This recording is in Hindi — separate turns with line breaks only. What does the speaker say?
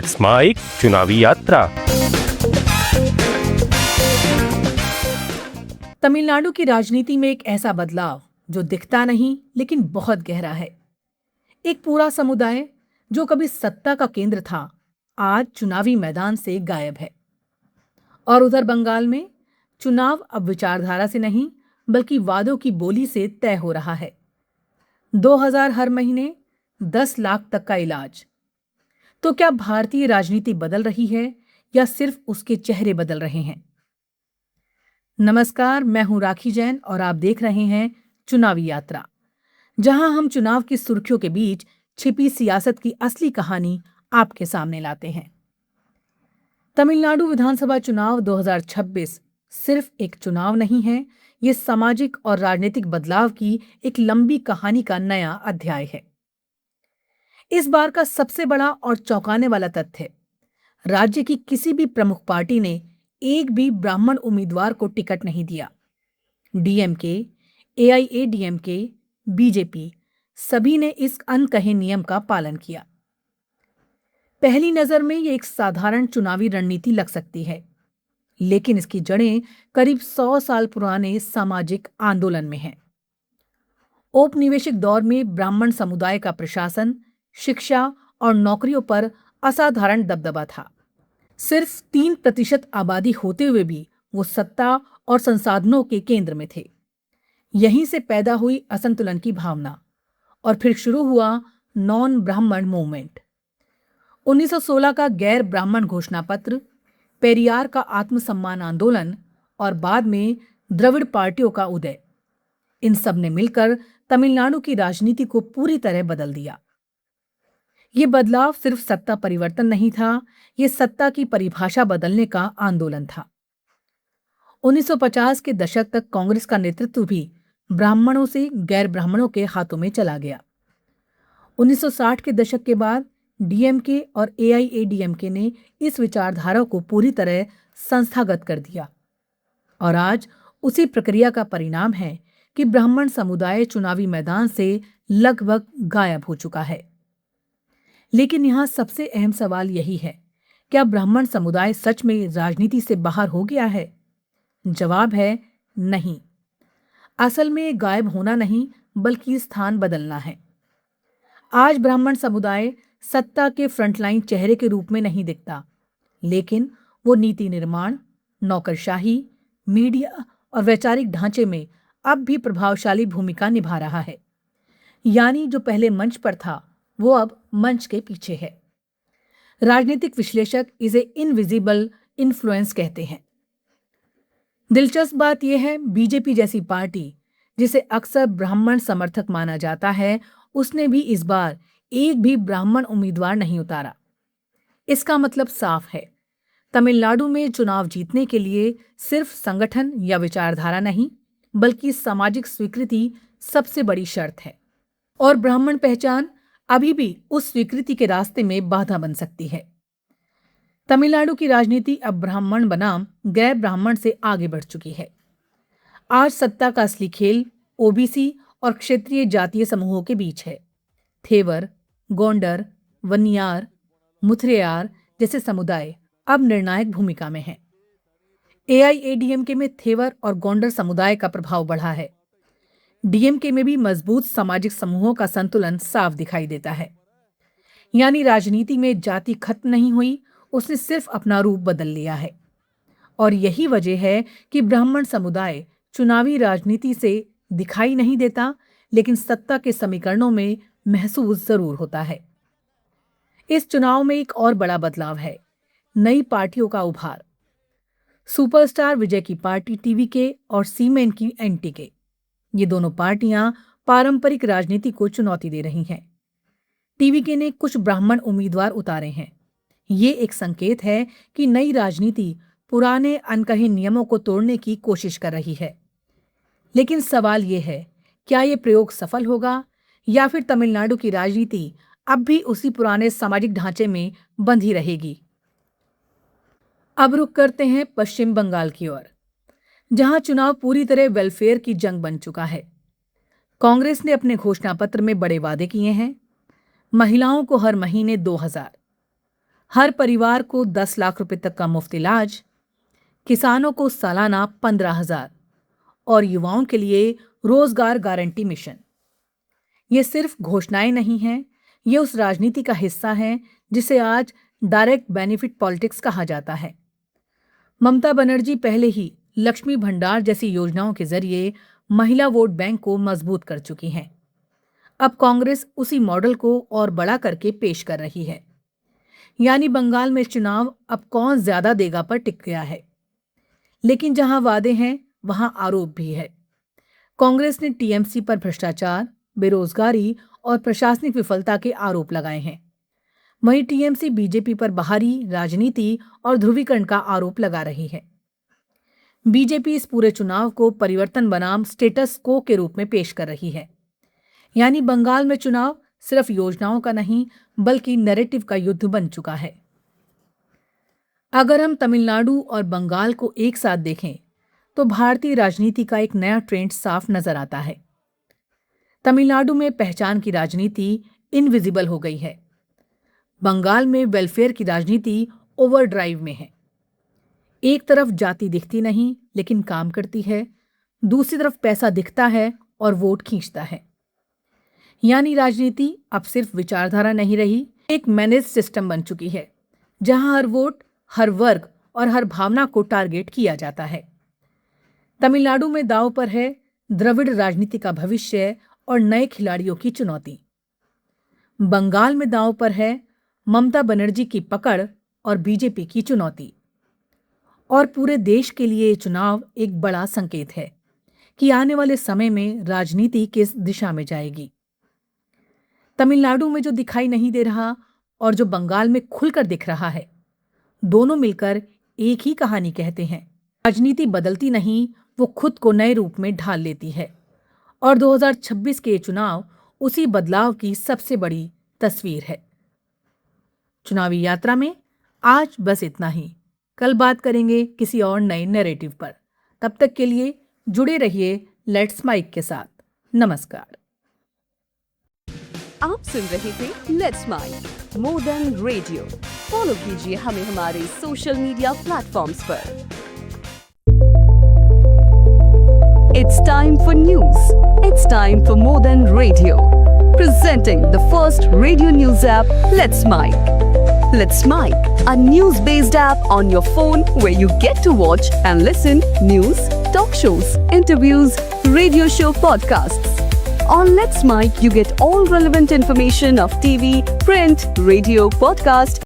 स्माइक चुनावी यात्रा।
तमिलनाडु की राजनीति में एक ऐसा बदलाव जो दिखता नहीं लेकिन बहुत गहरा है। एक पूरा समुदाय जो कभी सत्ता का केंद्र था, आज चुनावी मैदान से गायब है। और उधर बंगाल में चुनाव अब विचारधारा से नहीं बल्कि वादों की बोली से तय हो रहा है। 2000 हर महीने, 10 लाख तक का इलाज। तो क्या भारतीय राजनीति बदल रही है या सिर्फ उसके चेहरे बदल रहे हैं? नमस्कार, मैं हूं राखी जैन और आप देख रहे हैं चुनावी यात्रा, जहां हम चुनाव की सुर्खियों के बीच छिपी सियासत की असली कहानी आपके सामने लाते हैं। तमिलनाडु विधानसभा चुनाव 2026 सिर्फ एक चुनाव नहीं है, ये सामाजिक और राजनीतिक बदलाव की एक लंबी कहानी का नया अध्याय है। इस बार का सबसे बड़ा और चौंकाने वाला तथ्य, राज्य की किसी भी प्रमुख पार्टी ने एक भी ब्राह्मण उम्मीदवार को टिकट नहीं दिया। डीएमके, एआईएडीएमके, बीजेपी सभी ने इस अनकहे नियम का पालन किया। पहली नजर में ये एक साधारण चुनावी रणनीति लग सकती है, लेकिन इसकी जड़ें करीब 100 साल पुराने सामाजिक आंदोलन में हैं। औपनिवेशिक दौर में ब्राह्मण समुदाय का प्रशासन, शिक्षा और नौकरियों पर असाधारण दबदबा था। सिर्फ 3% आबादी होते हुए भी वो सत्ता और संसाधनों के केंद्र में थे। यहीं से पैदा हुई असंतुलन की भावना और फिर शुरू हुआ नॉन ब्राह्मण मूवमेंट। 1916 का गैर ब्राह्मण घोषणा पत्र, पेरियार का आत्मसम्मान आंदोलन और बाद में द्रविड़ पार्टियों का उदय, इन सब ने मिलकर तमिलनाडु की राजनीति को पूरी तरह बदल दिया। ये बदलाव सिर्फ सत्ता परिवर्तन नहीं था, ये सत्ता की परिभाषा बदलने का आंदोलन था। 1950 के दशक तक कांग्रेस का नेतृत्व भी ब्राह्मणों से गैर ब्राह्मणों के हाथों में चला गया। 1960 के दशक के बाद डीएमके और एआईएडीएमके ने इस विचारधारा को पूरी तरह संस्थागत कर दिया और आज उसी प्रक्रिया का परिणाम है कि ब्राह्मण समुदाय चुनावी मैदान से लगभग गायब हो चुका है। लेकिन यहां सबसे अहम सवाल यही है, क्या ब्राह्मण समुदाय सच में राजनीति से बाहर हो गया है? जवाब है नहीं। असल में गायब होना नहीं बल्कि स्थान बदलना है। आज ब्राह्मण समुदाय सत्ता के फ्रंटलाइन चेहरे के रूप में नहीं दिखता, लेकिन वो नीति निर्माण, नौकरशाही, मीडिया और वैचारिक ढांचे में अब भी प्रभावशाली भूमिका निभा रहा है। यानी जो पहले मंच पर था वो अब मंच के पीछे है। राजनीतिक विश्लेषक इसे इनविजिबल इन्फ्लुएंस कहते हैं। दिलचस्प बात यह है, बीजेपी जैसी पार्टी जिसे अक्सर ब्राह्मण समर्थक माना जाता है, उसने भी इस बार एक भी ब्राह्मण उम्मीदवार नहीं उतारा। इसका मतलब साफ है, तमिलनाडु में चुनाव जीतने के लिए सिर्फ संगठन या विचारधारा नहीं बल्कि सामाजिक स्वीकृति सबसे बड़ी शर्त है। और ब्राह्मण पहचान अभी भी उस स्वीकृति के रास्ते में बाधा बन सकती है। तमिलनाडु की राजनीति अब ब्राह्मण बनाम गैर ब्राह्मण से आगे बढ़ चुकी है। आज सत्ता का असली खेल ओबीसी और क्षेत्रीय जातीय समूहों के बीच है। थेवर, गोंडर, वनियार, मुथरेयार जैसे समुदाय अब निर्णायक भूमिका में हैं। एआईएडीएमके में थेवर और गोंडर समुदाय का प्रभाव बढ़ा है। डीएमके में भी मजबूत सामाजिक समूहों का संतुलन साफ दिखाई देता है। यानी राजनीति में जाति खत्म नहीं हुई, उसने सिर्फ अपना रूप बदल लिया है। और यही वजह है कि ब्राह्मण समुदाय चुनावी राजनीति से दिखाई नहीं देता, लेकिन सत्ता के समीकरणों में महसूस जरूर होता है। इस चुनाव में एक और बड़ा बदलाव है, नई पार्टियों का उभार। सुपरस्टार विजय की पार्टी टीवीके और सीमेन की एनटीके, ये दोनों पार्टियां पारंपरिक राजनीति को चुनौती दे रही हैं। टीवीके ने कुछ ब्राह्मण उम्मीदवार उतारे हैं। ये एक संकेत है कि नई राजनीति पुराने अनकहे नियमों को तोड़ने की कोशिश कर रही है। लेकिन सवाल ये है, क्या ये प्रयोग सफल होगा या फिर तमिलनाडु की राजनीति अब भी उसी पुराने सामाजिक ढांचे में बंधी रहेगी? अब रुख करते हैं पश्चिम बंगाल की ओर, जहां चुनाव पूरी तरह वेलफेयर की जंग बन चुका है। कांग्रेस ने अपने घोषणा पत्र में बड़े वादे किए हैं। महिलाओं को हर महीने 2000, हर परिवार को 10 लाख रुपए तक का मुफ्त इलाज, किसानों को सालाना 15,000 और युवाओं के लिए रोजगार गारंटी मिशन। ये सिर्फ घोषणाएं नहीं हैं, ये उस राजनीति का हिस्सा है जिसे आज डायरेक्ट बेनिफिट पॉलिटिक्स कहा जाता है। ममता बनर्जी पहले ही लक्ष्मी भंडार जैसी योजनाओं के जरिए महिला वोट बैंक को मजबूत कर चुकी हैं। अब कांग्रेस उसी मॉडल को और बड़ा करके पेश कर रही है। यानी बंगाल में चुनाव अब कौन ज्यादा देगा पर टिक गया है। लेकिन जहां वादे हैं वहां आरोप भी है। कांग्रेस ने टीएमसी पर भ्रष्टाचार, बेरोजगारी और प्रशासनिक विफलता के आरोप लगाए हैं। वहीं टीएमसी बीजेपी पर बाहरी राजनीति और ध्रुवीकरण का आरोप लगा रही है। बीजेपी इस पूरे चुनाव को परिवर्तन बनाम स्टेटस को के रूप में पेश कर रही है। यानी बंगाल में चुनाव सिर्फ योजनाओं का नहीं बल्कि नैरेटिव का युद्ध बन चुका है। अगर हम तमिलनाडु और बंगाल को एक साथ देखें तो भारतीय राजनीति का एक नया ट्रेंड साफ नजर आता है। तमिलनाडु में पहचान की राजनीति इनविजिबल हो गई है। बंगाल में वेलफेयर की राजनीति ओवरड्राइव में है। एक तरफ जाति दिखती नहीं लेकिन काम करती है, दूसरी तरफ पैसा दिखता है और वोट खींचता है। यानी राजनीति अब सिर्फ विचारधारा नहीं रही, एक मैनेज सिस्टम बन चुकी है जहां हर वोट, हर वर्ग और हर भावना को टारगेट किया जाता है। तमिलनाडु में दांव पर है द्रविड़ राजनीति का भविष्य और नए खिलाड़ियों की चुनौती। बंगाल में दांव पर है ममता बनर्जी की पकड़ और बीजेपी की चुनौती। और पूरे देश के लिए ये चुनाव एक बड़ा संकेत है कि आने वाले समय में राजनीति किस दिशा में जाएगी। तमिलनाडु में जो दिखाई नहीं दे रहा और जो बंगाल में खुलकर दिख रहा है, दोनों मिलकर एक ही कहानी कहते हैं। राजनीति बदलती नहीं, वो खुद को नए रूप में ढाल लेती है। और 2026 के चुनाव उसी बदलाव की सबसे बड़ी तस्वीर है। चुनावी यात्रा में आज बस इतना ही। कल बात करेंगे किसी और नए नैरेटिव पर। तब तक के लिए जुड़े रहिए लेट्स माइक के साथ। नमस्कार।
आप सुन रहे थे let's mike more than radio. Follow कीजिए हमें हमारे सोशल मीडिया प्लेटफॉर्म्स पर। It's time for news. It's time for more than radio. Presenting the first radio news app, Let's Mic. Let's Mic, a news-based app on your phone where you get to watch and listen news, talk shows, interviews, radio show podcasts. On Let's Mic, you get all relevant information of TV, print, radio, podcast,